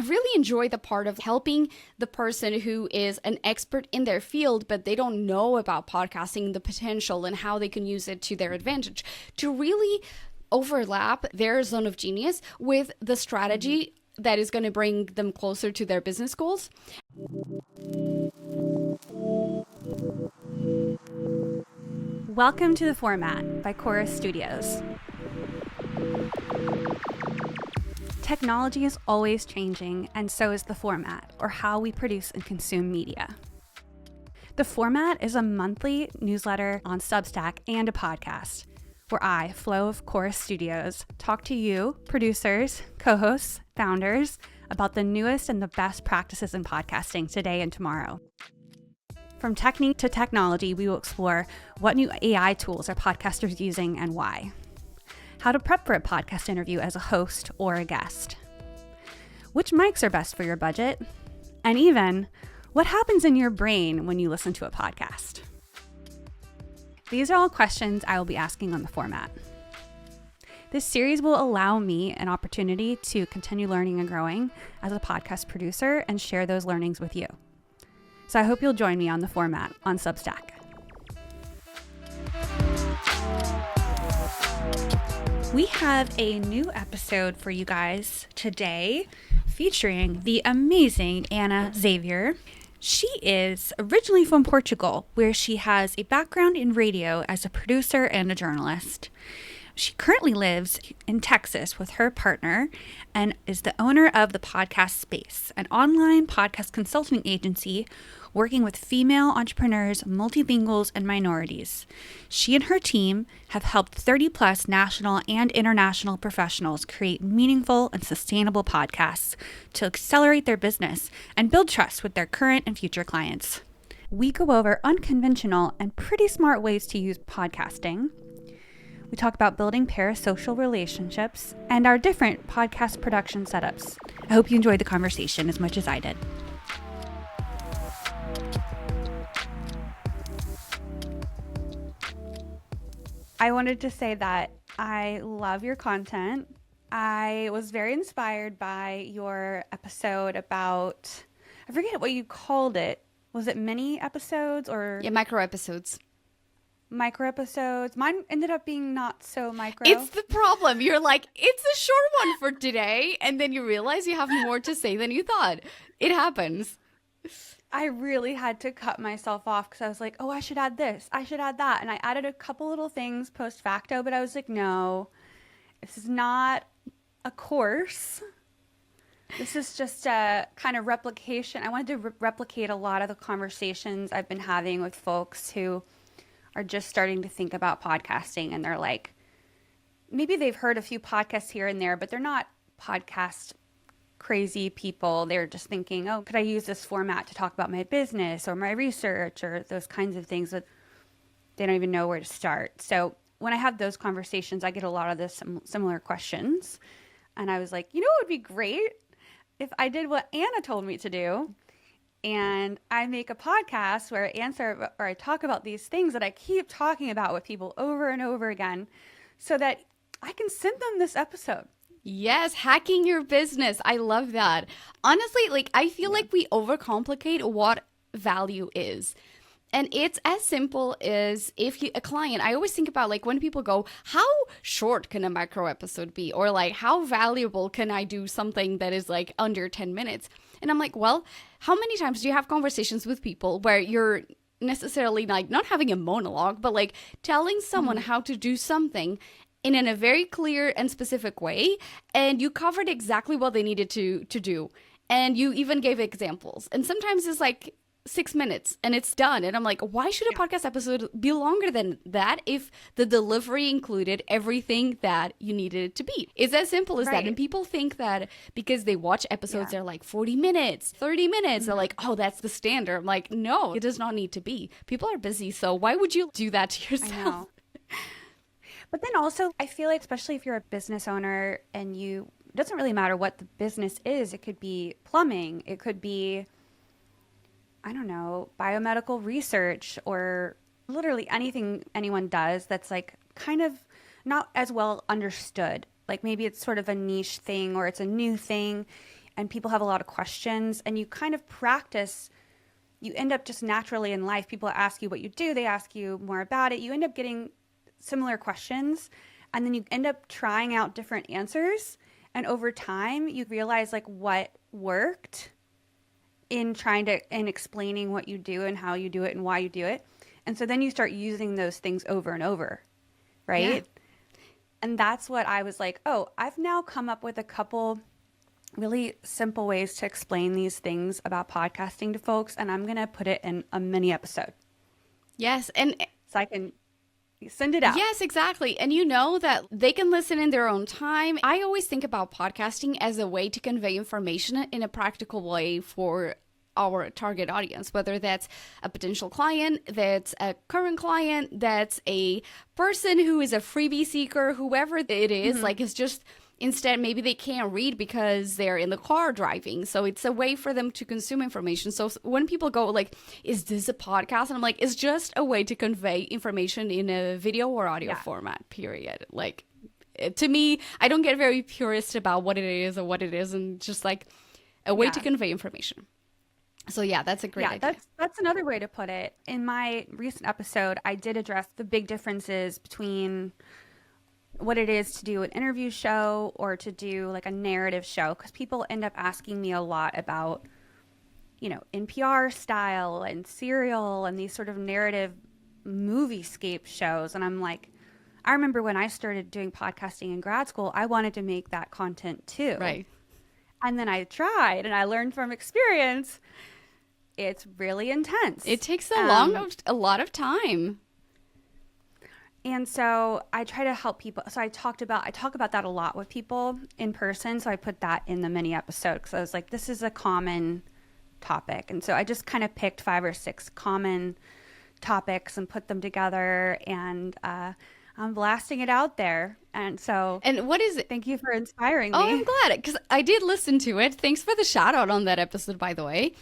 really enjoy the part of helping the person who is an expert in their field, but they don't know about podcasting, the potential and how they can use it to their advantage, to really overlap their zone of genius with the strategy that is going to bring them closer to their business goals. Welcome to The Format by Chorus Studios. Technology is always changing, and so is the format, or how we produce and consume media. The Format is a monthly newsletter on Substack and a podcast, where I, Flo of Chorus Studios, talk to you, producers, co-hosts, founders, about the newest and the best practices in podcasting today and tomorrow. From technique to technology, we will explore what new AI tools are podcasters using and why. How to prep for a podcast interview as a host or a guest. Which mics are best for your budget? And even, what happens in your brain when you listen to a podcast? These are all questions I will be asking on The Format. This series will allow me an opportunity to continue learning and growing as a podcast producer and share those learnings with you. So I hope you'll join me on The Format on Substack. We have a new episode for you guys today featuring the amazing Xavier. She is originally from Portugal, where she has a background in radio as a producer and a journalist. She currently lives in Texas with her partner and is the owner of The Podcast Space, an online podcast consulting agency working with female entrepreneurs, multilinguals, and minorities. She and her team have helped 30 plus national and international professionals create meaningful and sustainable podcasts to accelerate their business and build trust with their current and future clients. We go over unconventional and pretty smart ways to use podcasting. We talk about building parasocial relationships and our different podcast production setups. I hope you enjoyed the conversation as much as I did. I wanted to say that I love your content. I was very inspired by your episode about, I forget what you called it. Was it mini episodes or? Yeah, micro episodes. Micro episodes. Mine ended up being not so micro. It's the problem. You're like, it's a short one for today. And then you realize you have more to say than you thought. It happens. I really had to cut myself off because I was like, oh, I should add this. I should add that. And I added a couple little things post facto, but I was like, no, this is not a course. This is just a kind of replication. I wanted to replicate a lot of the conversations I've been having with folks who are just starting to think about podcasting. And they're like, maybe they've heard a few podcasts here and there, but they're not podcast crazy people. They're just thinking, oh, could I use this format to talk about my business or my research or those kinds of things, that they don't even know where to start. So when I have those conversations, I get a lot of this similar questions. And I was like, you know, it would be great if I did what Anna told me to do. And I make a podcast where I talk about these things that I keep talking about with people over and over again so that I can send them this episode. Yes, hacking your business. I love that. Honestly, I feel like we overcomplicate what value is. And it's as simple as a client, I always think about when people go, how short can a micro episode be? Or how valuable can I do something that is under 10 minutes? And I'm like, well, how many times do you have conversations with people where you're necessarily not having a monologue, but telling someone how to do something in a very clear and specific way, and you covered exactly what they needed to do. And you even gave examples. And sometimes it's 6 minutes and it's done. And I'm like, why should a podcast episode be longer than that if the delivery included everything that you needed it to be? It's as simple as that. And people think that because they watch episodes, they're 40 minutes, 30 minutes. They're like, oh, that's the standard. I'm like, no, it does not need to be. People are busy. So why would you do that to yourself? I know. But then also, I feel like, especially if you're a business owner and it doesn't really matter what the business is. It could be plumbing. It could be, I don't know, biomedical research, or literally anything anyone does that's kind of not as well understood. Maybe it's sort of a niche thing or it's a new thing. and people have a lot of questions, and you kind of practice. You end up just naturally in life. People ask you what you do. They ask you more about it. You end up getting similar questions, and then you end up trying out different answers. And over time, you realize like what worked in explaining what you do and how you do it and why you do it. And so then you start using those things over and over, right? Yeah. And that's what I was like, oh, I've now come up with a couple really simple ways to explain these things about podcasting to folks, and I'm going to put it in a mini episode. Yes, and so I can send it out. Yes, exactly. And you know that they can listen in their own time. I always think about podcasting as a way to convey information in a practical way for our target audience, whether that's a potential client, that's a current client, that's a person who is a freebie seeker, whoever it is, like it's just instead maybe they can't read because they're in the car driving. So it's a way for them to consume information. So when people go like, is this a podcast? And I'm like, it's just a way to convey information in a video or audio format, period. Like to me, I don't get very purist about what it is or what it isn't, just like a way to convey information. So yeah, that's a great idea. That's another way to put it. In my recent episode, I did address the big differences between what it is to do an interview show or to do like a narrative show, because people end up asking me a lot about, you know, NPR style and Serial and these sort of narrative movie-scape shows. And I'm like, I remember when I started doing podcasting in grad school, I wanted to make that content too. Right. And then I tried and I learned from experience. It's really intense. It takes a lot of time. And so I try to help people. So I talk about that a lot with people in person. So I put that in the mini episode because I was like, this is a common topic. And so I just kind of picked 5 or 6 common topics and put them together, and I'm blasting it out there. And so, and what is it? Thank you for inspiring me. Oh, I'm glad, because I did listen to it. Thanks for the shout out on that episode, by the way.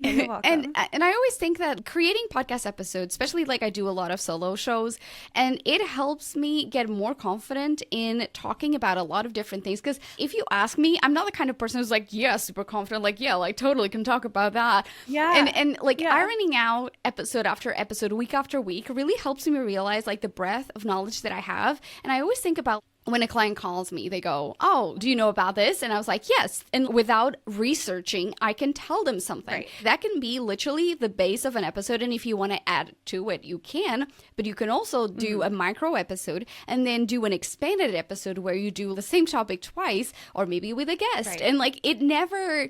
You're welcome. And I always think that creating podcast episodes, especially like I do a lot of solo shows, and it helps me get more confident in talking about a lot of different things. Because if you ask me, I'm not the kind of person who's like, yeah, super confident, like, yeah, like totally can talk about that. Yeah. And like ironing out episode after episode, week after week, really helps me realize like the breadth of knowledge that I have. And I always think about when a client calls me, they go, oh, do you know about this? And I was like, yes. And without researching, I can tell them something. Right. That can be literally the base of an episode. And if you want to add to it, you can. But you can also do a micro episode and then do an expanded episode where you do the same topic twice, or maybe with a guest. Right. And like it never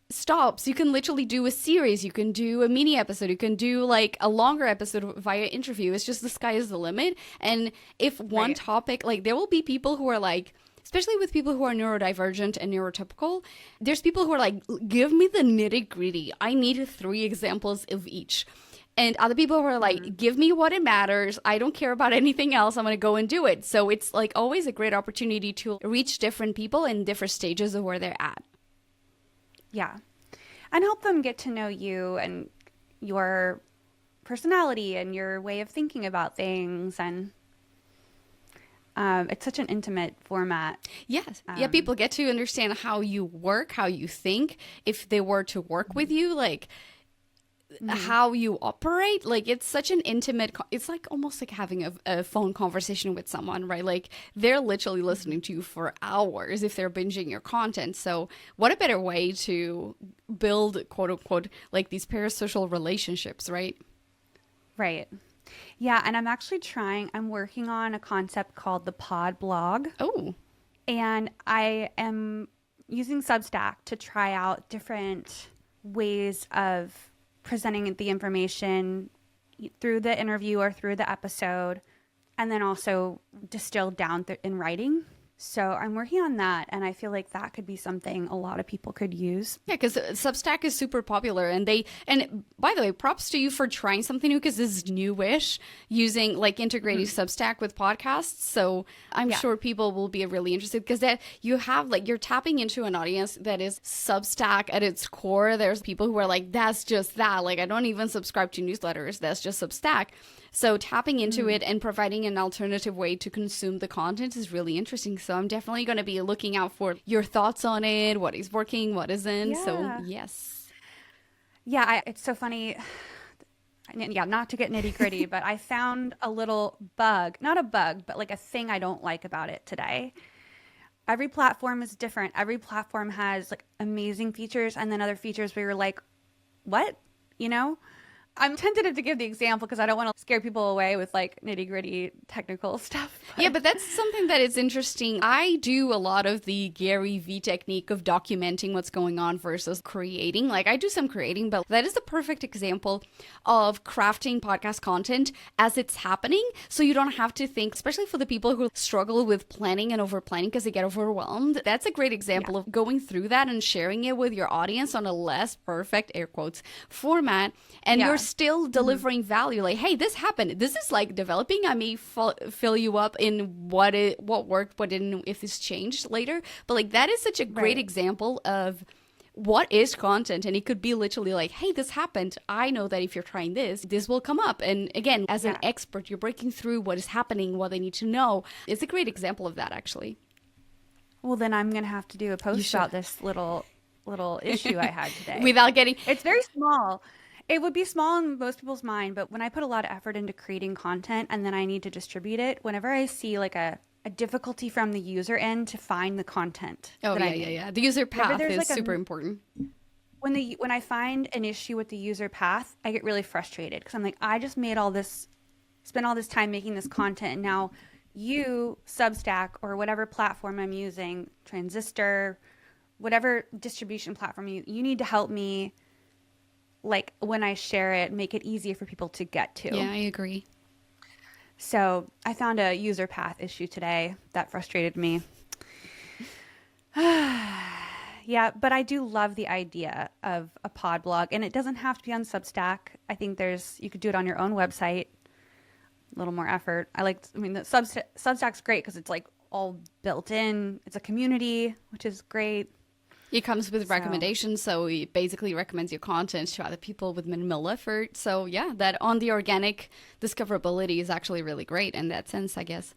stops. You can literally do a series, you can do a mini episode, you can do like a longer episode via interview. It's just the sky is the limit. And if one topic, like there will be people who are like, especially with people who are neurodivergent and neurotypical, there's people who are like, give me the nitty gritty, I need 3 examples of each. And other people who are like, give me what it matters, I don't care about anything else, I'm going to go and do it. So it's like always a great opportunity to reach different people in different stages of where they're at. Yeah. And help them get to know you and your personality and your way of thinking about things. And it's such an intimate format. Yes. Yeah, people get to understand how you work, how you think. If they were to work with you, like how you operate, like it's such an intimate, it's like almost like having a phone conversation with someone, right? Like they're literally listening to you for hours if they're binging your content. So what a better way to build, quote unquote, like these parasocial relationships, right? Right. Yeah. And I'm working on a concept called the pod blog. Oh. And I am using Substack to try out different ways of presenting the information through the interview or through the episode, and then also distilled down in writing. So I'm working on that, and I feel like that could be something a lot of people could use. Yeah, because Substack is super popular, and by the way, props to you for trying something new, because this is newish, using like integrating Substack with podcasts. So I'm sure people will be really interested, because that you have like you're tapping into an audience that is Substack at its core. There's people who are like, that's just that. Like I don't even subscribe to newsletters. That's just Substack. So tapping into it and providing an alternative way to consume the content is really interesting. So I'm definitely going to be looking out for your thoughts on it, what is working, what isn't. So Yeah. yes. Yeah, it's so funny. Yeah, not to get nitty gritty, but I found a little bug, not a bug, but like a thing I don't like about it today. Every platform is different. Every platform has like amazing features and then other features where you're like, what? You know? I'm tentative to give the example because I don't want to scare people away with like nitty gritty technical stuff. Yeah, but that's something that is interesting. I do a lot of the Gary V technique of documenting what's going on versus creating. Like I do some creating, but that is the perfect example of crafting podcast content as it's happening. So you don't have to think, especially for the people who struggle with planning and over planning because they get overwhelmed. That's a great example of going through that and sharing it with your audience on a less perfect, air quotes, format. And you're still delivering value. Like, hey, this happened. This is like developing. I may fill you up in what worked, what didn't, if this changed later. But like that is such a great example of what is content. And it could be literally like, hey, this happened. I know that if you're trying this, this will come up. And again, as an expert, you're breaking through what is happening, what they need to know. It's a great example of that, actually. Well, then I'm going to have to do a post about this little issue I had today. Without getting... It's very small. It would be small in most people's mind, but when I put a lot of effort into creating content and then I need to distribute it, whenever I see like a difficulty from the user end to find the content. Yeah. The user path is like super important. When I find an issue with the user path, I get really frustrated because I'm like, I just spent all this time making this content, and now you, Substack, or whatever platform I'm using, Transistor, whatever distribution platform you need to help me, like when I share it, make it easier for people to get to. Yeah, I agree. So I found a user path issue today that frustrated me. Yeah, but I do love the idea of a pod blog, and it doesn't have to be on Substack. I think you could do it on your own website. A little more effort. The Substack's great because it's like all built in. It's a community, which is great. It comes with recommendations, so it basically recommends your content to other people with minimal effort. So yeah, that on the organic discoverability is actually really great in that sense, I guess.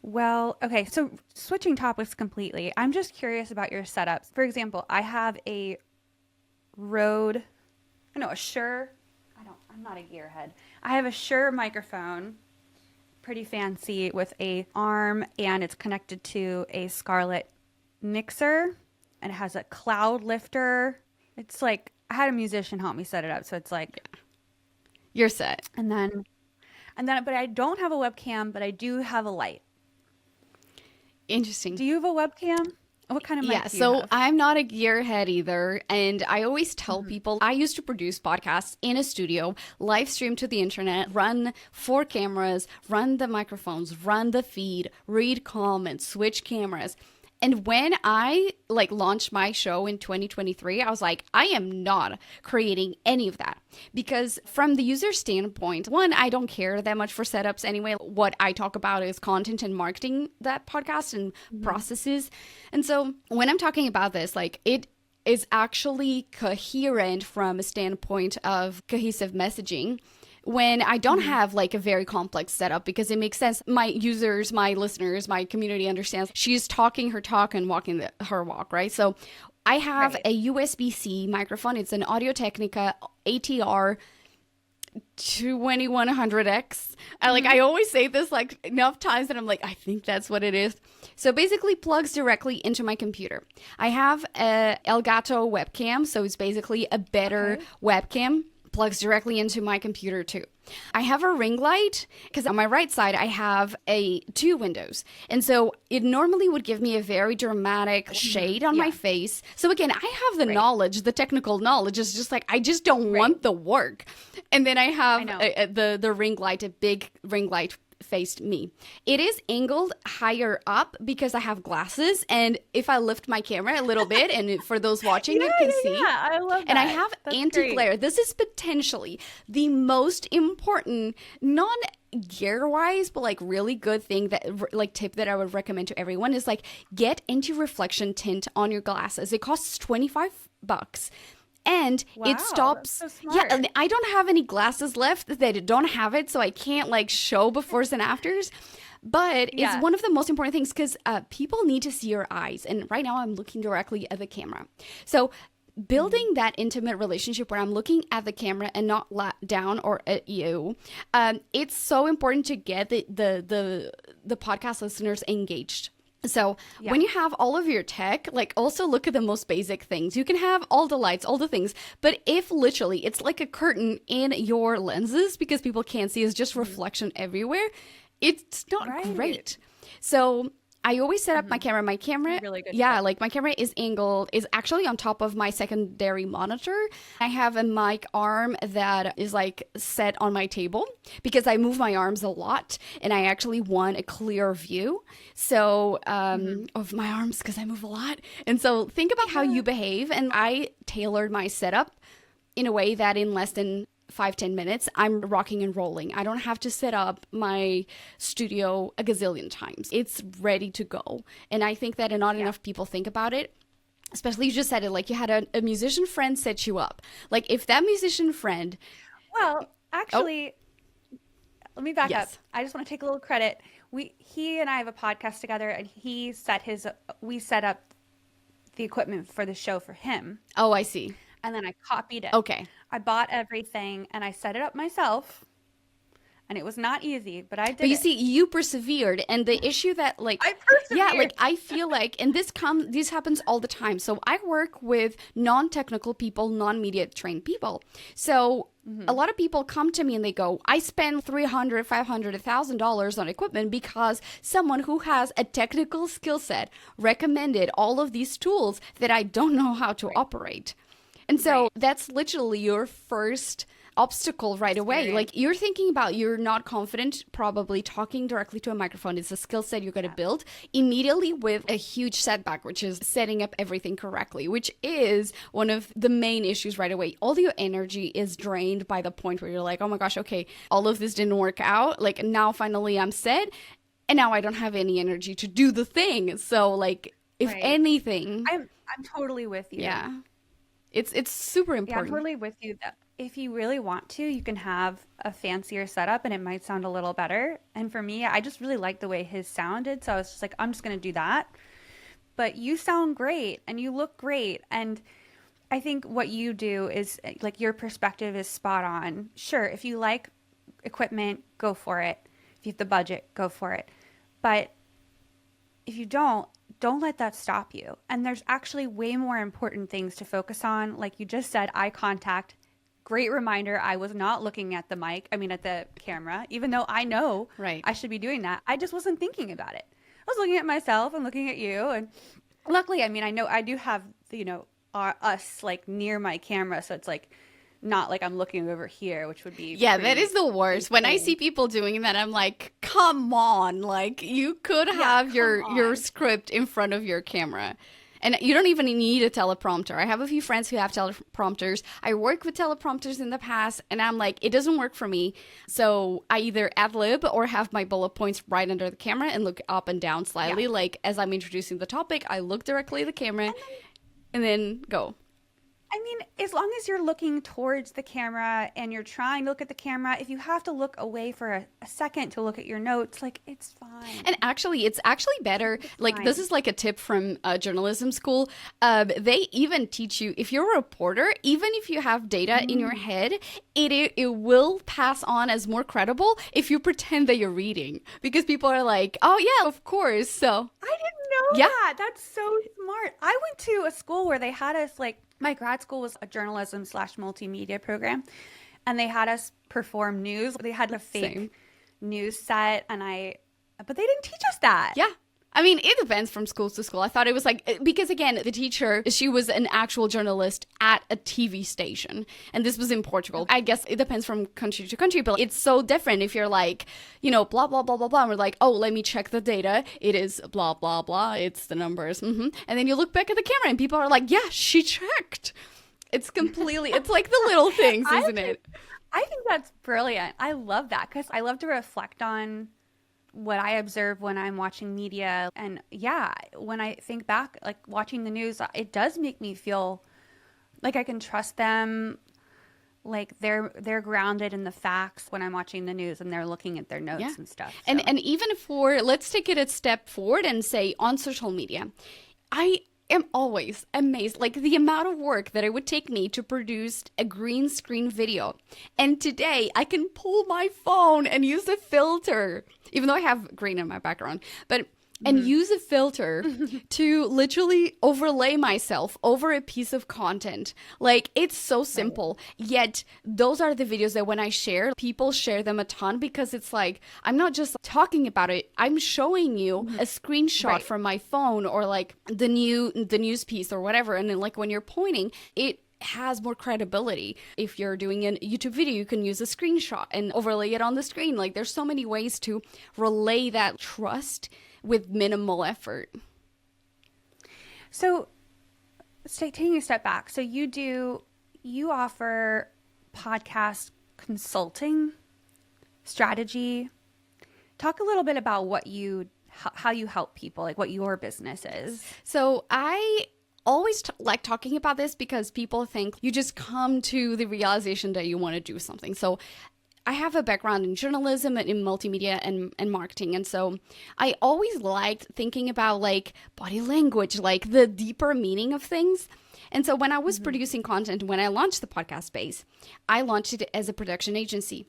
Well, okay, so switching topics completely, I'm just curious about your setups. For example, I have a Shure. I'm not a gearhead. I have a Shure microphone, pretty fancy, with a arm, and it's connected to a Scarlett mixer, and it has a cloud lifter. It's like I had a musician help me set it up, so it's like you're set. And then but I don't have a webcam, but I do have a light. Interesting. Do you have a webcam? What kind of mic do you have? I'm not a gearhead either, and I always tell people I used to produce podcasts in a studio, live stream to the internet, run 4 cameras, run the microphones, run the feed, read comments, switch cameras. And when I launched my show in 2023, I was like, I am not creating any of that, because from the user standpoint, one, I don't care that much for setups anyway. What I talk about is content and marketing that podcast and processes. And so when I'm talking about this, it is actually coherent from a standpoint of cohesive messaging when I don't have a very complex setup, because it makes sense. My users, my listeners, my community understands she's talking her talk and walking her walk, right? So I have a USB-C microphone. It's an Audio-Technica ATR 2100X. I always say this enough times that I'm like, I think that's what it is. So basically plugs directly into my computer. I have a Elgato webcam, so it's basically a better webcam. Plugs directly into my computer too. I have a ring light because on my right side I have 2 windows, and so it normally would give me a very dramatic shade on my face. So again, I have the knowledge, the technical knowledge. Is just I just don't want the work. And then I have the ring light, a big ring light faced me. It is angled higher up because I have glasses, and if I lift my camera a little bit, and for those watching you can see, I love that. And I have anti-glare. This is potentially the most important non-gear-wise, but really good thing that tip that I would recommend to everyone is get anti-reflection tint on your glasses. It costs $25. And it Wow, that's stops. so Yeah, smart. and I don't have any glasses left that don't have it, so I can't like show befores and afters. But it's Yeah. one of the most important things because people need to see your eyes. And right now I'm looking directly at the camera. So Mhm. building that intimate relationship where I'm looking at the camera and not down or at you, it's so important to get the podcast listeners engaged. So Yeah. when you have all of your tech, like also look at the most basic things. You can have all the lights, all the things, but if literally it's like a curtain in your lenses because people can't see, it's just Mhm. reflection everywhere, it's not Right. great. So I always set up my Mhm. camera. My camera, Really good yeah, tip. like my camera is angled, is actually on top of my secondary monitor. I have a mic arm that is like set on my table because I move my arms a lot and I actually want a clear view. So, Mhm. of my arms because I move a lot. And so think about how Yeah. you behave. And I tailored my setup in a way that in less than 5-10 minutes I'm rocking and rolling. I don't have to set up my studio a gazillion times. It's ready to go. And I think that not Yeah. enough people think about it. Especially you just said it like you had a musician friend set you up. Like if that musician friend, Well, oh actually, let me back up. yes, I just want to take a little credit. He and I have a podcast together, and we set up the equipment for the show for him, oh I see, and then I copied it. okay. I bought everything, and I set it up myself, and it was not easy, but I But did you it. see, you persevered, and the issue that like, I yeah, like persevered. I feel like, and this happens all the time. So I work with non-technical people, non-media trained people. So a Hmm. lot of people come to me and they go, I spend 300, 500, $1,000 on equipment because someone who has a technical skill set recommended all of these tools that I don't know how to Right. operate. And so Right. that's literally your first obstacle right away. Experience. Like you're thinking about you're not confident, probably talking directly to a microphone is a skill set you're going to Yeah. build immediately with a huge setback, which is setting up everything correctly, which is one of the main issues right away. All your energy is drained by the point where you're like, oh my gosh, okay, all of this didn't work out. Like now finally I'm set and now I don't have any energy to do the thing. So like if Right. anything, I'm totally with you. yeah, it's super Yeah, I'm important. totally with you that if you really want to, you can have a fancier setup and it might sound a little better. And for me, I just really like the way his sounded, so I was just like, I'm just gonna do that. But you sound great and you look great. And I think what you do is like your perspective is spot on. Sure, if you like equipment, go for it. If you have the budget, go for it. But if you don't let that stop you. And there's actually way more important things to focus on. Like you just said, eye contact. Great reminder. I was not looking at the mic, I mean, at the camera, even though I know Right. I should be doing that. I just wasn't thinking about it. I was looking at myself and looking at you. And luckily, I mean, I know I do have, us like near my camera. So it's like not like I'm looking over here, which would be Yeah, that is pretty the worst. When I see insane. people doing that, I'm like, come on. Like you could Yeah, have come your on. script in front of your camera. And you don't even need a teleprompter. I have a few friends who have teleprompters. I worked with teleprompters in the past, and I'm like, it doesn't work for me. So I either ad lib or have my bullet points right under the camera and look up and down Yeah. slightly. Like as I'm introducing the topic, I look directly at the camera And then and then go. I mean, as long as you're looking towards the camera and you're trying to look at the camera, if you have to look away for a second to look at your notes, like it's And fine. actually, it's actually better. It's Like, this fine. is like a tip from journalism school. They even teach you if you're a reporter, even if you have data in your Mm. head, it will pass on as more credible if you pretend that you're reading because people are like, oh, yeah, of course. So, I didn't know yeah, that. That's so smart. I went to a school where they had us like my grad school was a journalism slash multimedia program, and they had us perform news. They had a same. fake news set, but they didn't teach us that. Yeah. I mean, it depends from school to school. I thought it was like, because again, the teacher, she was an actual journalist at a TV station. And this was in Portugal. I guess it depends from country to country, but it's so different if you're like, blah, blah, blah, blah, blah. And we're like, oh, let me check the data. It is blah, blah, blah. It's the numbers. And then you look back at the camera and people are like, yeah, she checked. It's like the little things, I isn't think it? I think that's brilliant. I love that because I love to reflect on what I observe when I'm watching media. And yeah, when I think back, like watching the news, it does make me feel Like I can trust them. Like they're grounded in the facts when I'm watching the news and they're looking at their Yeah. notes and stuff. So. And even for, let's take it a step forward and say on social media, I am always amazed, like the amount of work that it would take me to produce a green screen video. And today I can pull my phone and use a filter, even though I have green in my background, but and use a filter to literally overlay myself over a piece of content. Like, it's so simple. Right. Yet, those are the videos that when I share, people share them a ton because it's like, I'm not just talking about it, I'm showing you a screenshot from my phone or like the news piece or whatever. And then like when you're pointing, it has more credibility. If you're doing a YouTube video, you can use a screenshot and overlay it on the screen. Like, there's so many ways to relay that trust with minimal effort. So, taking a step back, so you offer podcast consulting, strategy. Talk a little bit about how you help people, like what your business is. So I always like talking about this because people think you just come to the realization that you want to do something. So I have a background in journalism and in multimedia and marketing. And so I always liked thinking about like body language, like the deeper meaning of things. And so when I was producing content, when I launched the podcast space, I launched it as a production agency.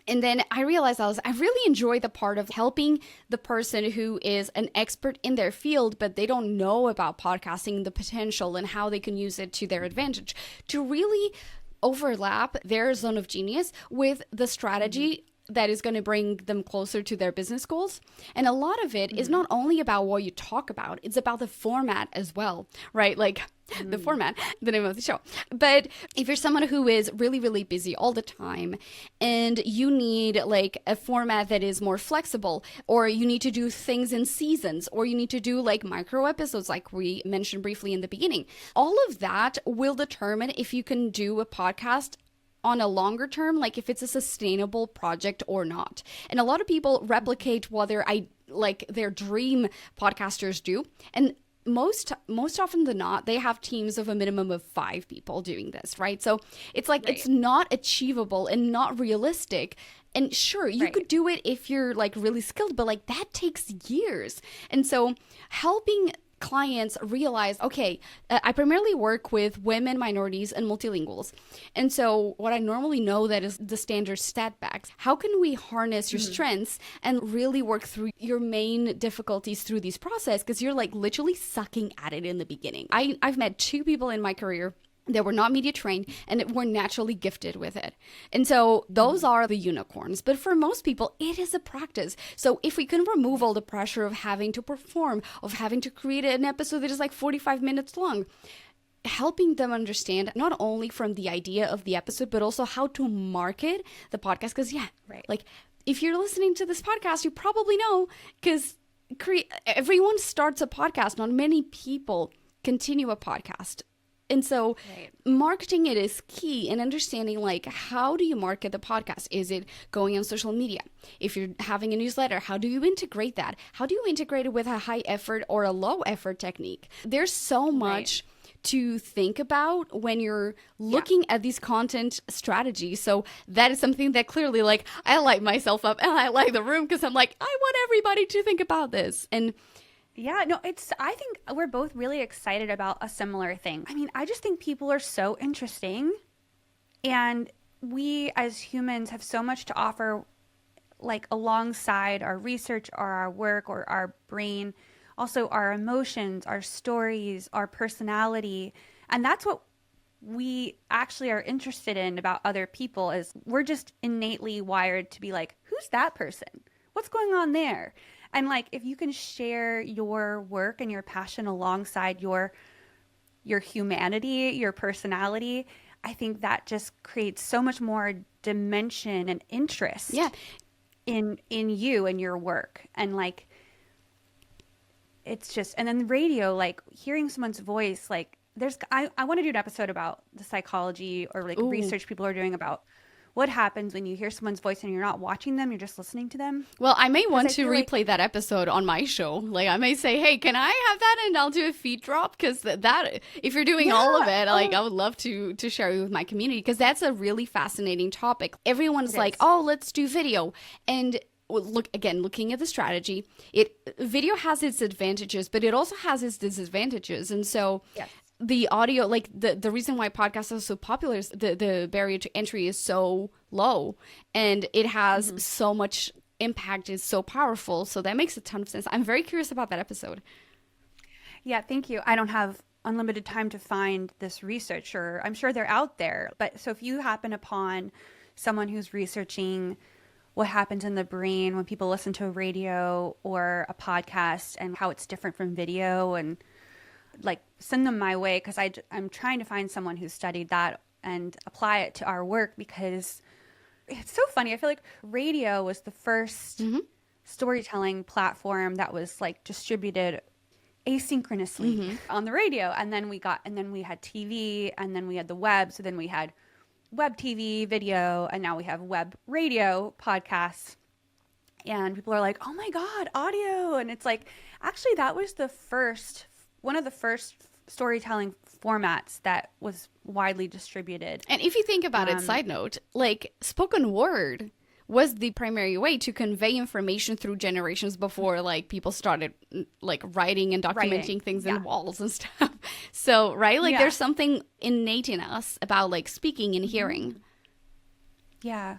And then I realized I really enjoy the part of helping the person who is an expert in their field, but they don't know about podcasting, the potential and how they can use it to their advantage, to really overlap their zone of genius with the strategy that is going to bring them closer to their business goals. And a lot of it is not only about what you talk about, it's about the format as well, right? Like the format, the name of the show. But if you're someone who is really, really busy all the time and you need like a format that is more flexible, or you need to do things in seasons, or you need to do like micro episodes like we mentioned briefly in the beginning, all of that will determine if you can do a podcast on a longer term, like if it's a sustainable project or not. And a lot of people replicate what their dream podcasters do. And most often than not, they have teams of a minimum of 5 people doing this, right? So it's like, it's not achievable and not realistic. And sure, you could do it if you're like really skilled, but like that takes years. And so helping clients realize, okay, I primarily work with women, minorities, and multilinguals. And so what I normally know that is the standard stat backs. How can we harness your strengths and really work through your main difficulties through this process? Because you're like literally sucking at it in the beginning. I've met 2 people in my career that were not media trained and were naturally gifted with it. And so those are the unicorns. But for most people, it is a practice. So if we can remove all the pressure of having to perform, of having to create an episode that is like 45 minutes long, helping them understand not only from the idea of the episode, but also how to market the podcast. Because like if you're listening to this podcast, you probably know, because everyone starts a podcast. Not many people continue a podcast. And so marketing it is key, and understanding like, how do you market the podcast? Is it going on social media? If you're having a newsletter, how do you integrate that? How do you integrate it with a high effort or a low effort technique? There's so much to think about when you're looking at these content strategies. So that is something that clearly, like, I light myself up and I light the room because I'm like, I want everybody to think about this. And yeah, no, I think we're both really excited about a similar thing. I mean, I just think people are so interesting, and we as humans have so much to offer, like alongside our research or our work or our brain, also our emotions, our stories, our personality. And that's what we actually are interested in about other people, is we're just innately wired to be like, who's that person? What's going on there? And like, if you can share your work and your passion alongside your humanity, your personality, I think that just creates so much more dimension and interest in you and your work. And like, it's just, and then radio, like hearing someone's voice, like I want to do an episode about the psychology or like research people are doing about what happens when you hear someone's voice and you're not watching them, you're just listening to them. Well, I may want I to feel like replay that episode on my show. Like, I may say, hey, can I have that? And I'll do a feed drop. Because that, if you're doing all of it, like, I would love to share it with my community. Because that's a really fascinating topic. Everyone's like, oh, let's do video. And looking at the strategy, video has its advantages, but it also has its disadvantages. And so yes. the audio, like the reason why podcasts are so popular is the barrier to entry is so low, and it has so much impact, is so powerful. So that makes a ton of sense. I'm very curious about that episode. Yeah, thank you. I don't have unlimited time to find this research, or I'm sure they're out there. But so if you happen upon someone who's researching what happens in the brain when people listen to a radio or a podcast and how it's different from video, and like send them my way, because I'm trying to find someone who studied that and apply it to our work, because it's so funny. I feel like radio was the first storytelling platform that was like distributed asynchronously on the radio, and then we had TV, and then we had the web, so then we had web TV, video, and now we have web radio podcasts. And people are like, oh my God, audio. And it's like, actually, that was one of the first storytelling formats that was widely distributed. And if you think about it, side note, like spoken word was the primary way to convey information through generations before like people started like writing and documenting things in walls and stuff. So, right? Like there's something innate in us about like speaking and hearing. Yeah.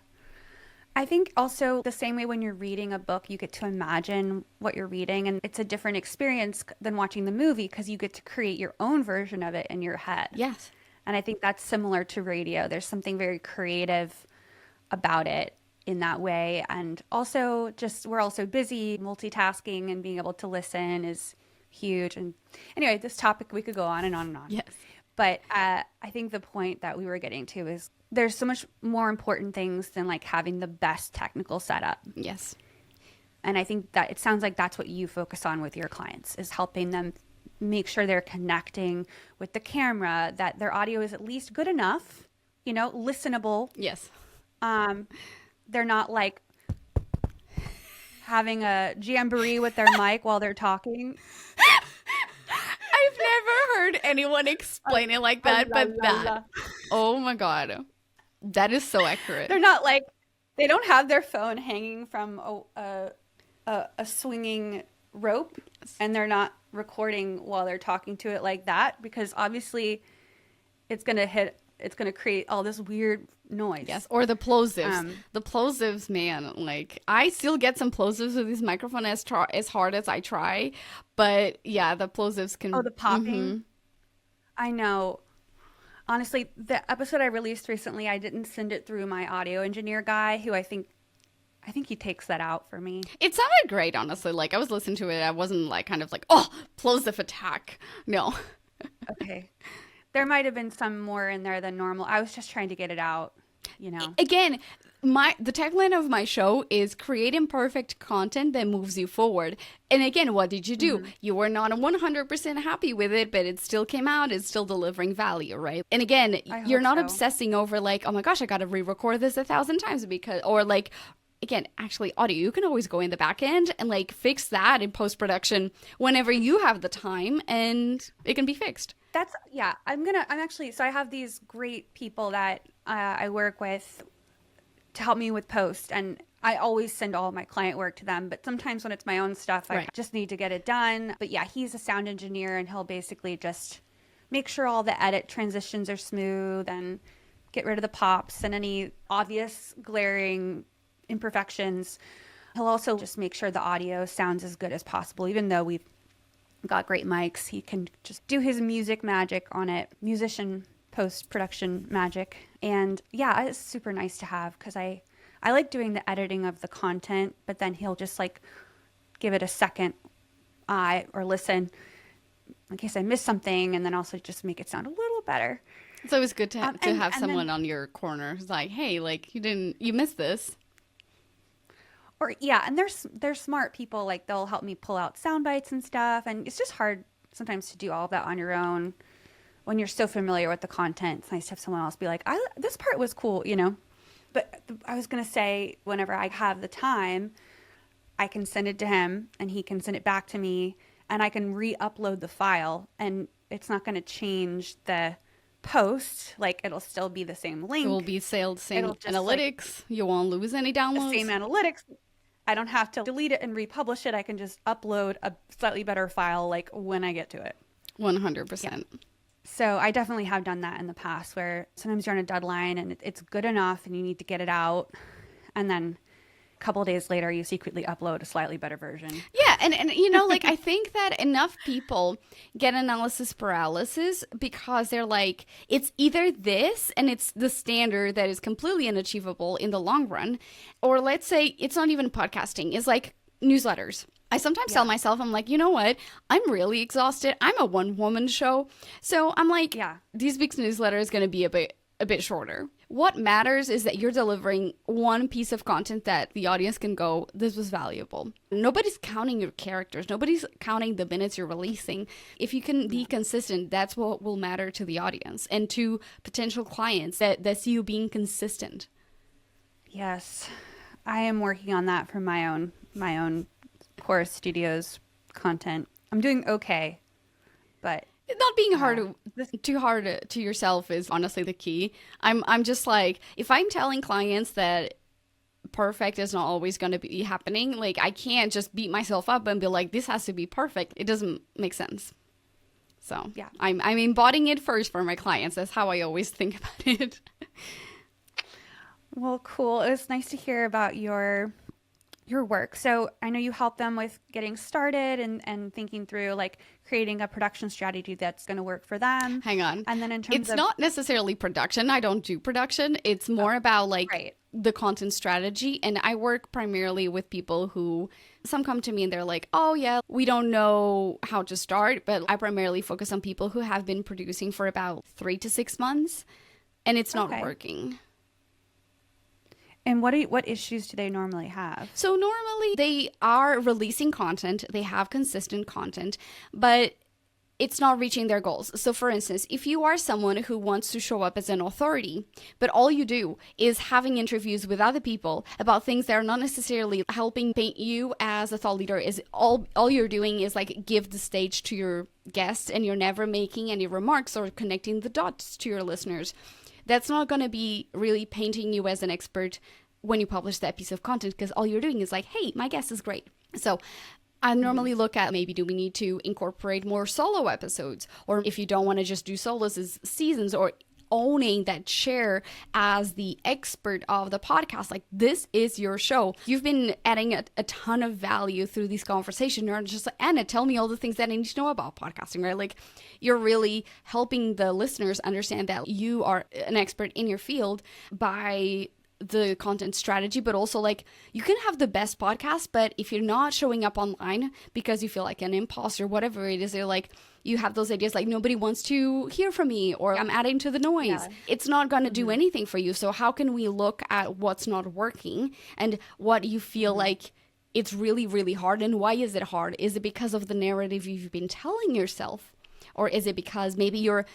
I think also the same way when you're reading a book, you get to imagine what you're reading, and it's a different experience than watching the movie, because you get to create your own version of it in your head. Yes. And I think that's similar to radio. There's something very creative about it in that way. And also just, we're also busy. Multitasking and being able to listen is huge. And anyway, this topic, we could go on and on and on. Yes. But I think the point that we were getting to is there's so much more important things than like having the best technical setup. Yes. And I think that it sounds like that's what you focus on with your clients, is helping them make sure they're connecting with the camera, that their audio is at least good enough, listenable. Yes. They're not like having a jamboree with their mic while they're talking. I've never heard anyone explain it like that, but that. Oh my God. That is so accurate. They're not like, they don't have their phone hanging from a swinging rope, and they're not recording while they're talking to it like that, because obviously it's going to create all this weird noise. Yes, or the plosives. The plosives, man, like I still get some plosives with this microphone as hard as I try, but yeah, the plosives can. Oh, the popping. I know. Honestly, the episode I released recently, I didn't send it through my audio engineer guy, who I think he takes that out for me. It sounded great, honestly. Like I was listening to it, I wasn't like kind of like, oh, plosive attack. No. Okay. There might have been some more in there than normal. I was just trying to get it out, Again, the tagline of my show is create imperfect content that moves you forward. And again, what did you do? You were not 100% happy with it, but it still came out. It's still delivering value, right? And again, you're not obsessing over like, oh my gosh, I got to re-record this 1,000 times or like, again, actually audio, you can always go in the back end and like fix that in post-production whenever you have the time, and it can be fixed. So I have these great people that I work with to help me with post, and I always send all of my client work to them, but sometimes when it's my own stuff, I just need to get it done. But yeah, he's a sound engineer, and he'll basically just make sure all the edit transitions are smooth and get rid of the pops and any obvious glaring imperfections. He'll also just make sure the audio sounds as good as possible. Even though we've got great mics, he can just do his music magic on it, musician post-production magic. And yeah, it's super nice to have, because I like doing the editing of the content, but then he'll just like give it a second eye or listen in case I miss something, and then also just make it sound a little better. It's always good to have someone on your corner who's like, hey, like you missed this. Or yeah, and they're smart people, like they'll help me pull out sound bites and stuff, and it's just hard sometimes to do all of that on your own when you're so familiar with the content. It's nice to have someone else be like, this part was cool, But I was going to say, whenever I have the time, I can send it to him and he can send it back to me and I can re-upload the file and it's not going to change the post. Like it'll still be the same It will link. be same It'll just like analytics. You won't lose any the same downloads. analytics. I don't have to delete it and republish it. I can just upload a slightly better file like when I get to it. 100%. So I definitely have done that in the past where sometimes you're on a deadline and it's good enough and you need to get it out. And then a couple of days later, you secretly upload a slightly better version. Yeah, and like I think that enough people get analysis paralysis because they're like, it's either this and it's the standard that is completely unachievable in the long run, or let's say it's not even podcasting, it's like newsletters. I sometimes tell myself, I'm like, you know what? I'm really exhausted. I'm a one-woman show. So I'm like, this week's newsletter is going to be a bit shorter. What matters is that you're delivering one piece of content that the audience can go, this was valuable. Nobody's counting your characters. Nobody's counting the minutes you're releasing. If you can be consistent, that's what will matter to the audience and to potential clients that see you being consistent. Yes. I am working on that for my own Chorus Studios content. I'm doing okay, but not being too hard to yourself is honestly the key. I'm just like, if I'm telling clients that perfect is not always going to be happening, like I can't just beat myself up and be like, this has to be perfect. It doesn't make sense. So yeah, I'm embodying it first for my clients. That's how I always think about it. Well, cool. It was nice to hear about your work. So I know you help them with getting started and thinking through like creating a production strategy that's going to work for them. Hang on. And then in terms it's not necessarily production. I don't do production. It's more about like the content strategy. And I work primarily with people who some come to me and they're like, oh yeah, we don't know how to start. But I primarily focus on people who have been producing for about 3 to 6 months and it's not working. And what issues do they normally have? So normally they are releasing content, they have consistent content, but it's not reaching their goals. So for instance, if you are someone who wants to show up as an authority, but all you do is having interviews with other people about things that are not necessarily helping paint you as a thought leader, is all you're doing is like give the stage to your guests and you're never making any remarks or connecting the dots to your listeners. That's not going to be really painting you as an expert when you publish that piece of content, because all you're doing is like, hey, my guest is great. So I normally look at maybe do we need to incorporate more solo episodes? Or if you don't want to just do solos as seasons, or owning that chair as the expert of the podcast. Like, this is your show. You've been adding a ton of value through these conversations. You're just like, Anna, tell me all the things that I need to know about podcasting, right? Like, you're really helping the listeners understand that you are an expert in your field by the content strategy, but also like you can have the best podcast, but if you're not showing up online because you feel like an imposter, whatever it is, they're like, you have those ideas like nobody wants to hear from me, or I'm adding to the noise. It's not going to do anything for you. So how can we look at what's not working and what you feel like it's really, really hard, and why is it hard? Is it because of the narrative you've been telling yourself? Or is it because maybe you're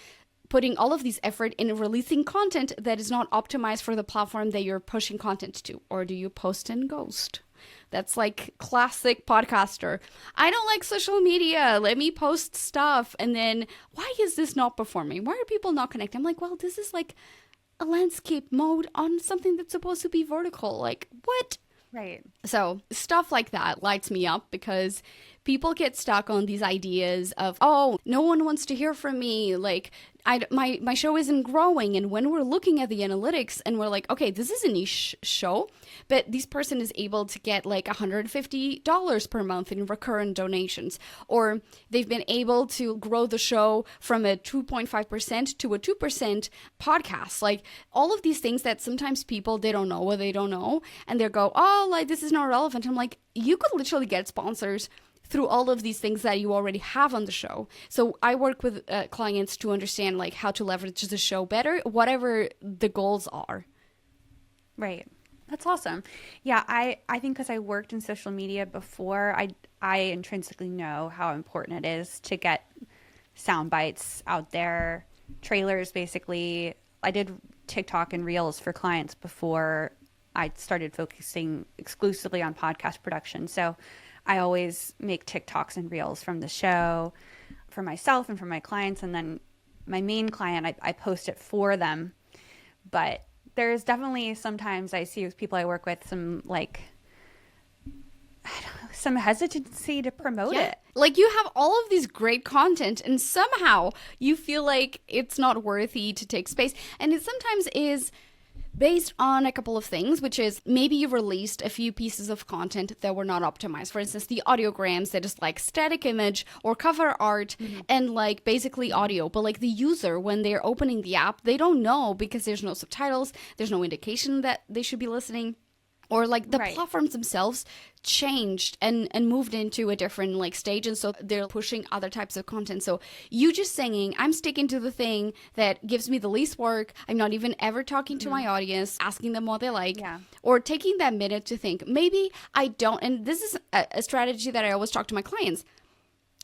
putting all of this effort in releasing content that is not optimized for the platform that you're pushing content to? Or do you post and ghost? That's like classic podcaster. I don't like social media. Let me post stuff. And then why is this not performing? Why are people not connecting? I'm like, well, this is like a landscape mode on something that's supposed to be vertical. Like, what? Right. So stuff like that lights me up, because people get stuck on these ideas of, oh, no one wants to hear from me. Like, my show isn't growing. And when we're looking at the analytics and we're like, okay, this is a niche show, but this person is able to get like $150 per month in recurrent donations, or they've been able to grow the show from a 2.5% to a 2% podcast. Like, all of these things that sometimes people, they don't know what they don't know. And they go, oh, like, this is not relevant. I'm like, you could literally get sponsors through all of these things that you already have on the show. So I work with clients to understand like how to leverage the show better, whatever the goals are. Right. That's awesome. Yeah, I think because I worked in social media before, I intrinsically know how important it is to get sound bites out there, trailers basically. I did TikTok and Reels for clients before I started focusing exclusively on podcast production. So I always make TikToks and Reels from the show for myself and for my clients. And then my main client, I post it for them. But there's definitely sometimes I see with people I work with some like, I don't know, some hesitancy to promote it. Like you have all of these great content and somehow you feel like it's not worthy to take space. And it sometimes is based on a couple of things, which is maybe you released a few pieces of content that were not optimized. For instance, the audiograms that is like static image or cover art and like basically audio. But like the user, when they're opening the app, they don't know because there's no subtitles. There's no indication that they should be listening. Or like the platforms themselves changed and moved into a different like stage. And so they're pushing other types of content. So you just saying, I'm sticking to the thing that gives me the least work. I'm not even ever talking to my audience, asking them what they like. Or taking that minute to think, maybe I don't. And this is a strategy that I always talk to my clients.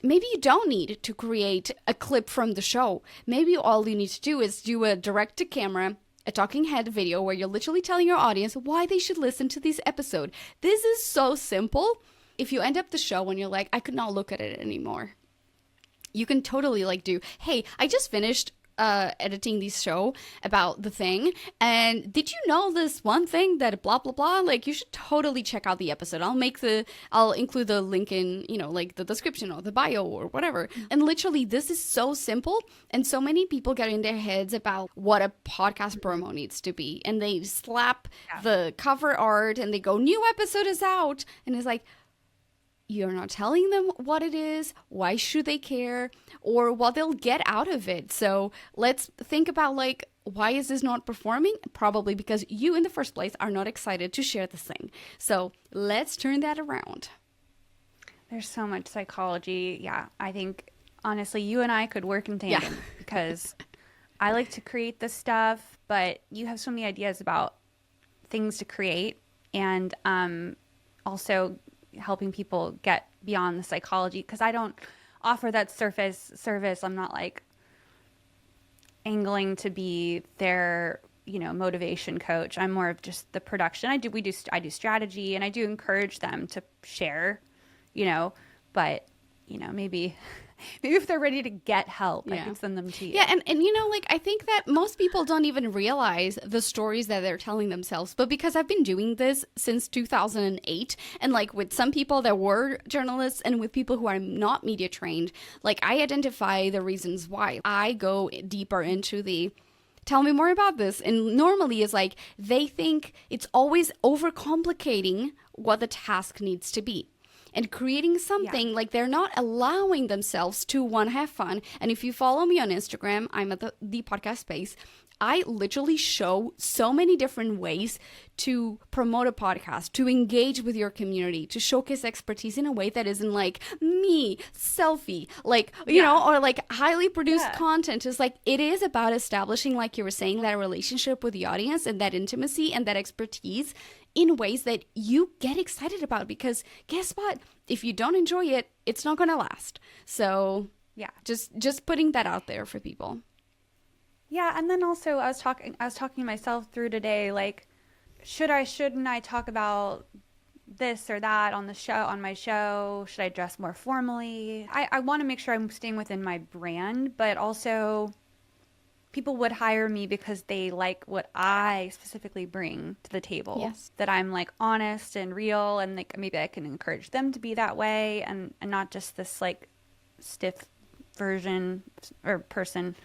Maybe you don't need to create a clip from the show. Maybe all you need to do is do a direct to camera, a talking head video where you're literally telling your audience why they should listen to this episode. This is so simple. If you end up the show and you're like, I could not look at it anymore, you can totally like do, hey, I just finished editing this show about the thing, and did you know this one thing that blah blah blah, like you should totally check out the episode. I'll include the link in, you know, like the description or the bio or whatever. And literally this is so simple, and so many people get in their heads about what a podcast promo needs to be, and they slap the cover art and they go, new episode is out, and it's like, you're not telling them what it is, why should they care, or what they'll get out of it. So let's think about like, why is this not performing? Probably because you in the first place are not excited to share this thing. So let's turn that around. There's so much psychology. Yeah, I think honestly, you and I could work in tandem because I like to create this stuff, but you have so many ideas about things to create, and also helping people get beyond the psychology, because I don't offer that surface service. I'm not like angling to be their, you know, motivation coach. I'm more of just the production. I do strategy, and I do encourage them to share, you know, but you know, maybe if they're ready to get help, I can send them to you. Yeah, and you know, like I think that most people don't even realize the stories that they're telling themselves. But because I've been doing this since 2008, and like with some people that were journalists and with people who are not media trained, like I identify the reasons why. I go deeper into the tell me more about this. And normally it's like they think it's always overcomplicating what the task needs to be. And creating something like they're not allowing themselves to, one, have fun. And if you follow me on Instagram, I'm at the podcast space. I literally show so many different ways to promote a podcast, to engage with your community, to showcase expertise in a way that isn't like me, selfie, like, you know, or like highly produced content. It's like, it is about establishing, like you were saying, that relationship with the audience and that intimacy and that expertise in ways that you get excited about, because guess what? If you don't enjoy it, it's not going to last. So just putting that out there for people. Yeah, and then also I was talking myself through today, like, shouldn't I talk about this or that on my show? Should I dress more formally? I want to make sure I'm staying within my brand, but also people would hire me because they like what I specifically bring to the table. Yes. That I'm like honest and real, and like maybe I can encourage them to be that way, and not just this like stiff version or person.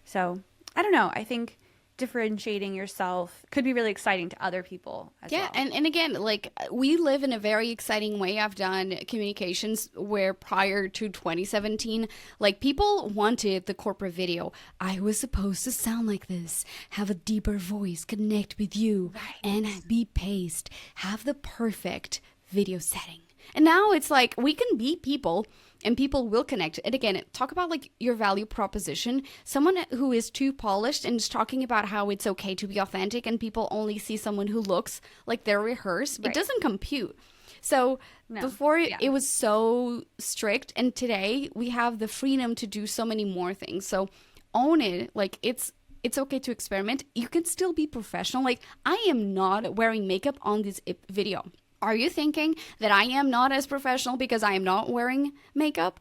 So I don't know. I think differentiating yourself could be really exciting to other people as well. And again, like we live in a very exciting way. I've done communications where prior to 2017, like people wanted the corporate video. I was supposed to sound like this, have a deeper voice, connect with you, and be paced, have the perfect video setting. And now it's like we can be people and people will connect. And again, talk about like your value proposition. Someone who is too polished and is talking about how it's okay to be authentic and people only see someone who looks like they're rehearsed, it doesn't compute. So before it was so strict, and today we have the freedom to do so many more things. So own it. Like it's It's okay to experiment. You can still be professional. Like, I am not wearing makeup on this video. Are you thinking that I am not as professional because I am not wearing makeup?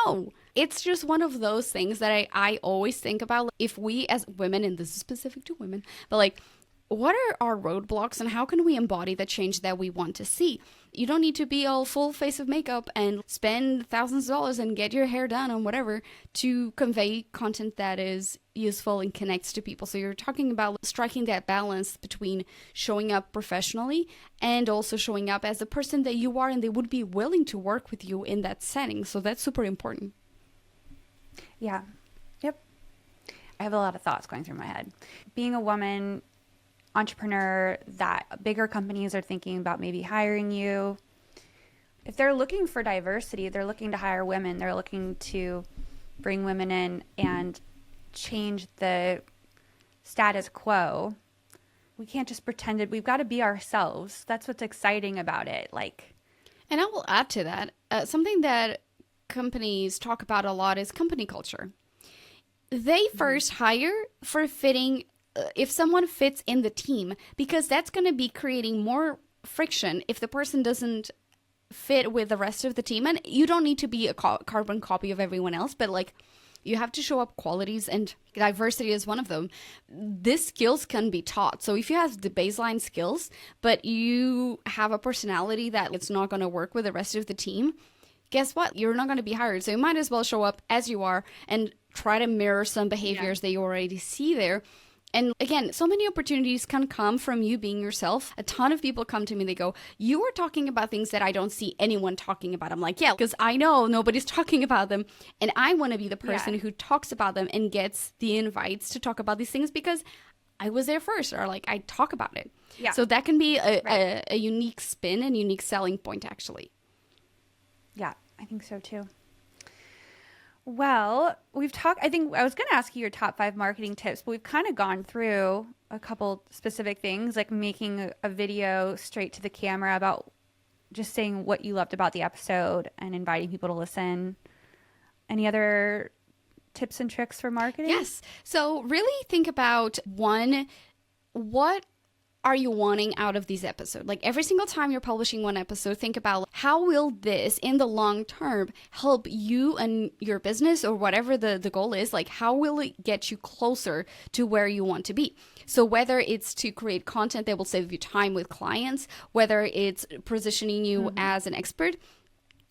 No. It's just one of those things that I always think about. If we as women, and this is specific to women, but like, what are our roadblocks and how can we embody the change that we want to see? You don't need to be all full face of makeup and spend thousands of dollars and get your hair done and whatever to convey content that is useful and connects to people. So you're talking about striking that balance between showing up professionally and also showing up as the person that you are, and they would be willing to work with you in that setting. So that's super important. Yeah. Yep. I have a lot of thoughts going through my head. Being a woman entrepreneur, that bigger companies are thinking about maybe hiring you. If they're looking for diversity, they're looking to hire women. They're looking to bring women in and change the status quo. We can't just pretend it. We've got to be ourselves. That's what's exciting about it. Like, and I will add to that, something that companies talk about a lot is company culture. They first hire for fitting, if someone fits in the team, because that's going to be creating more friction if the person doesn't fit with the rest of the team. And you don't need to be a carbon copy of everyone else, but like, you have to show up qualities, and diversity is one of them. These skills can be taught. So if you have the baseline skills, but you have a personality that it's not going to work with the rest of the team, guess what? You're not going to be hired. So you might as well show up as you are and try to mirror some behaviors that you already see there. And again, so many opportunities can come from you being yourself. A ton of people come to me, they go, you are talking about things that I don't see anyone talking about. I'm like, yeah, because I know nobody's talking about them. And I want to be the person who talks about them and gets the invites to talk about these things because I was there first, or like I talk about it. Yeah. So that can be a unique spin and unique selling point, actually. Yeah, I think so too. Well, we've talked, I think I was going to ask you your top 5 marketing tips, but we've kind of gone through a couple specific things, like making a video straight to the camera about just saying what you loved about the episode and inviting people to listen. Any other tips and tricks for marketing? Yes. So really think about, one, what are you wanting out of these episodes? Like, every single time you're publishing one episode, think about how will this in the long term help you and your business, or whatever the goal is. Like, how will it get you closer to where you want to be? So whether it's to create content that will save you time with clients, whether it's positioning you as an expert,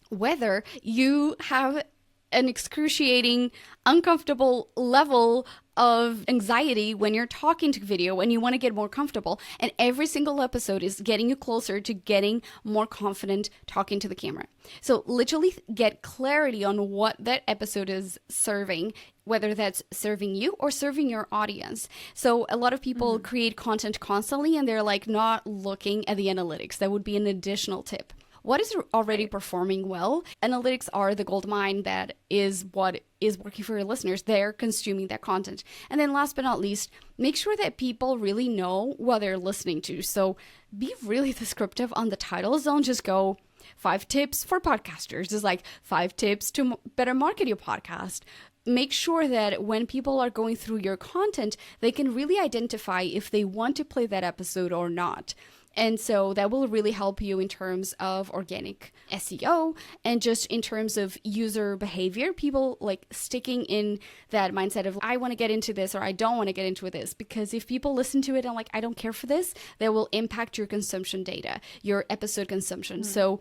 whether you have an excruciating, uncomfortable level of anxiety when you're talking to video and you want to get more comfortable. And every single episode is getting you closer to getting more confident talking to the camera. So literally get clarity on what that episode is serving, whether that's serving you or serving your audience. So a lot of people create content constantly and they're like not looking at the analytics. That would be an additional tip. What is already performing well? Analytics are the gold mine that is what is working for your listeners. They're consuming that content. And then last but not least, make sure that people really know what they're listening to. So be really descriptive on the titles. Don't just go 5 tips for podcasters. It's like 5 tips to better market your podcast. Make sure that when people are going through your content, they can really identify if they want to play that episode or not. And so that will really help you in terms of organic SEO and just in terms of user behavior. People like sticking in that mindset of, I want to get into this or I don't want to get into this. Because if people listen to it and like, I don't care for this, that will impact your consumption data, your episode consumption. So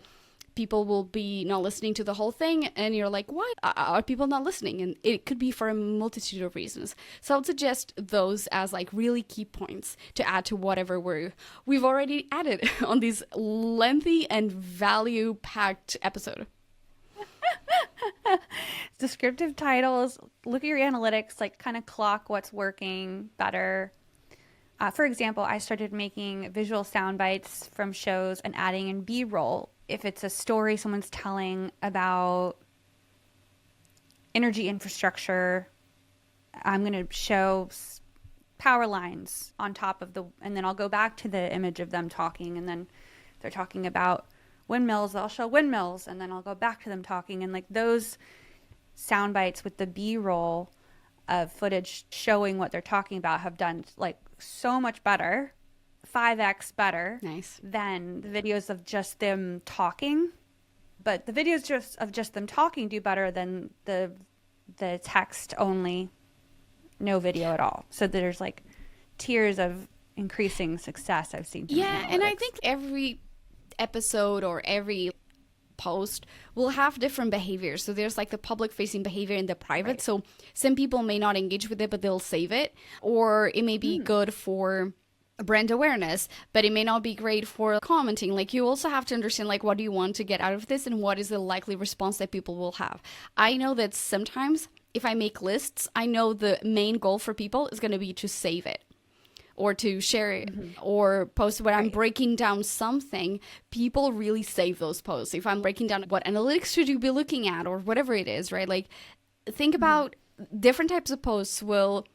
people will be not listening to the whole thing and you're like, why are people not listening? And it could be for a multitude of reasons. So I would suggest those as like really key points to add to whatever we've already added on this lengthy and value-packed episode. Descriptive titles, look at your analytics, like kind of clock what's working better. For example, I started making visual sound bites from shows and adding in B-roll. If it's a story someone's telling about energy infrastructure, I'm going to show power lines on top of and then I'll go back to the image of them talking. And then if they're talking about windmills, I'll show windmills. And then I'll go back to them talking. And like those sound bites with the B-roll of footage showing what they're talking about have done like so much better, 5x better Nice. than the videos of just them talking. But the videos of just them talking do better than the text only, no video at all. So there's like tiers of increasing success I've seen. Yeah, and I think every episode or every post will have different behaviors. So there's like the public facing behavior and the private. Right. So some people may not engage with it, but they'll save it. Or it may be good for brand awareness, but it may not be great for commenting. Like you also have to understand like what do you want to get out of this and what is the likely response that people will have. I know that sometimes if I make lists, I know the main goal for people is going to be to save it or to share it or post when I'm breaking down something. People really save those posts. If I'm breaking down what analytics should you be looking at or whatever it is, right? Like think about different types of posts will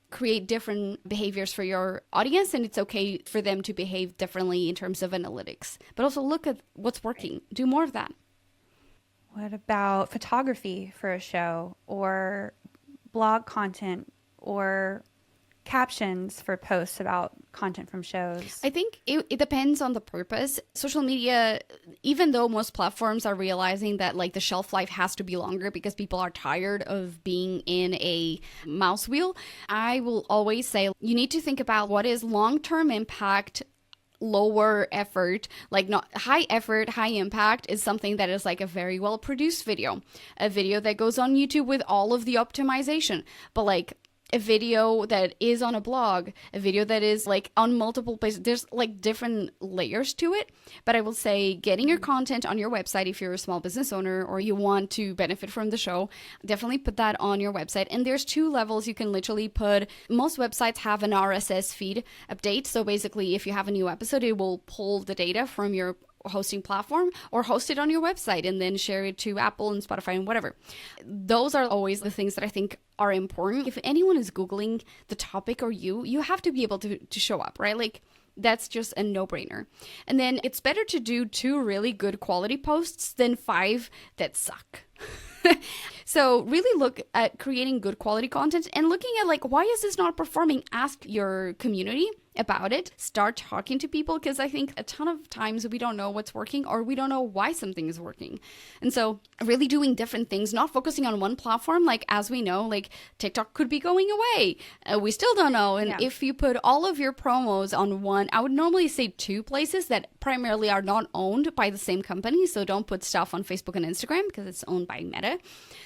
create different behaviors for your audience, and it's okay for them to behave differently in terms of analytics. But also look at what's working. Do more of that. What about photography for a show or blog content or captions for posts about content from shows? I think it depends on the purpose. Social media, even though most platforms are realizing that like the shelf life has to be longer because people are tired of being in a mouse wheel, I will always say you need to think about what is long-term impact, lower effort. Like not high effort, high impact is something that is like a very well produced video, a video that goes on YouTube with all of the optimization. But like a video that is on a blog, a video that is like on multiple places. There's like different layers to it. But I will say getting your content on your website, if you're a small business owner or you want to benefit from the show, definitely put that on your website. And there's 2 levels you can literally put. Most websites have an RSS feed update. So basically, if you have a new episode, it will pull the data from your hosting platform or host it on your website and then share it to Apple and Spotify and whatever. Those are always the things that I think are important. If anyone is Googling the topic or you have to be able to show up, right? Like that's just a no-brainer. And then it's better to do 2 really good quality posts than 5 that suck. So really look at creating good quality content and looking at like, why is this not performing? Ask your community about it. Start talking to people, because I think a ton of times we don't know what's working or we don't know why something is working. And so really doing different things, not focusing on one platform. Like as we know, like TikTok could be going away. We still don't know. And if you put all of your promos on one, I would normally say 2 places that primarily are not owned by the same company. So don't put stuff on Facebook and Instagram because it's owned by Meta.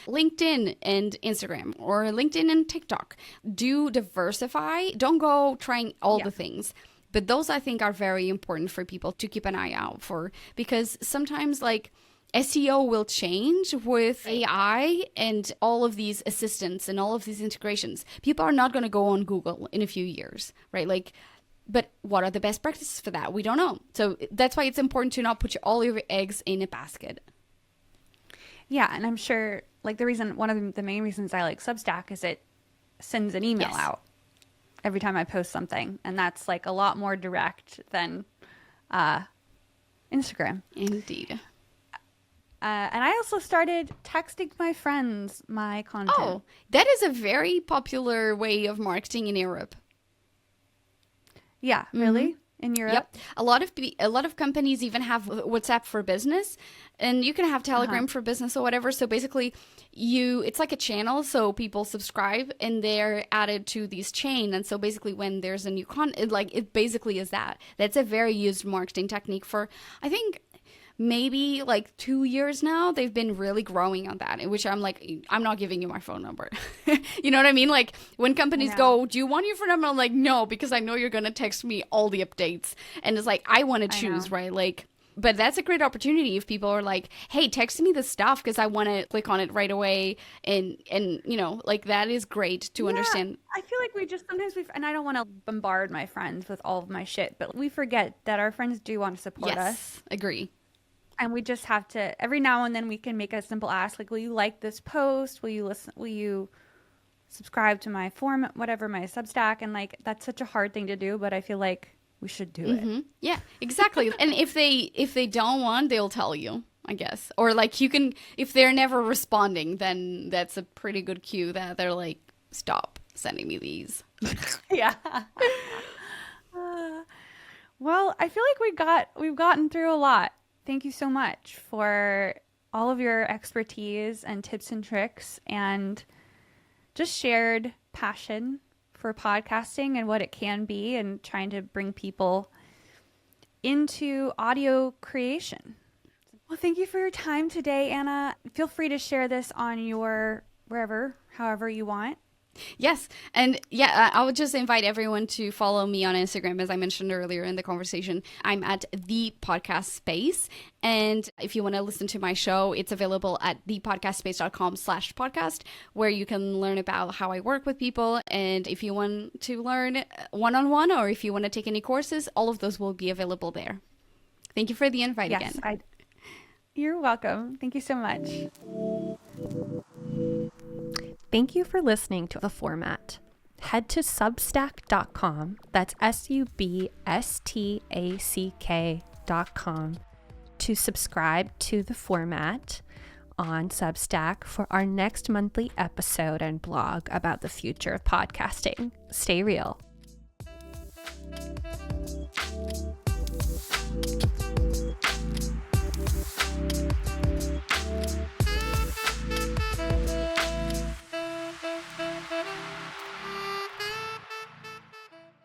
LinkedIn and Instagram, or LinkedIn and TikTok. Do diversify. Don't go trying all the things. But those I think are very important for people to keep an eye out for, because sometimes like SEO will change with AI and all of these assistants and all of these integrations. People are not going to go on Google in a few years, right? Like, but what are the best practices for that? We don't know. So that's why it's important to not put all your eggs in a basket. Yeah, and I'm sure like one of the main reasons I like Substack is it sends an email out every time I post something, and that's like a lot more direct than Instagram. Indeed. And I also started texting my friends my content. Oh, that is a very popular way of marketing in Europe. Yeah, really? In Europe? Yep. A lot of companies even have WhatsApp for business, and you can have Telegram for business or whatever. So basically it's like a channel, so people subscribe and they're added to these chain. And so basically when there's a new it basically is that. That's a very used marketing technique for, I think, maybe like 2 years now. They've been really growing on that, in which I'm like, I'm not giving you my phone number. You know what I mean? Like when companies go, do you want your phone number? I'm like, no, because I know you're going to text me all the updates. And it's like, I want to choose, right? Like, but that's a great opportunity if people are like, hey, text me the stuff because I want to click on it right away. And you know, like that is great to understand. I feel like we just sometimes and I don't want to bombard my friends with all of my shit, but we forget that our friends do want to support us. Agree. And we just have to, every now and then we can make a simple ask, like, will you like this post? Will you subscribe to my format, whatever, my Substack? And like, that's such a hard thing to do, but I feel like we should do it. Yeah, exactly. And if they don't want, they'll tell you, I guess. Or like you can, if they're never responding, then that's a pretty good cue that they're like stop sending me these. Yeah. Well, I feel like we've gotten through a lot. Thank you so much for all of your expertise and tips and tricks and just shared passion for podcasting and what it can be and trying to bring people into audio creation. Well, thank you for your time today, Anna. Feel free to share this on your however you want. Yes. And yeah, I would just invite everyone to follow me on Instagram. As I mentioned earlier in the conversation, I'm at the podcast space. And if you want to listen to my show, it's available at thepodcastspace.com/podcast, where you can learn about how I work with people. And if you want to learn one-on-one, or if you want to take any courses, all of those will be available there. Thank you for the invite again. You're welcome. Thank you so much. Thank you for listening to The Format. Head to substack.com, that's substack.com, to subscribe to The Format on Substack for our next monthly episode and blog about the future of podcasting. Stay real.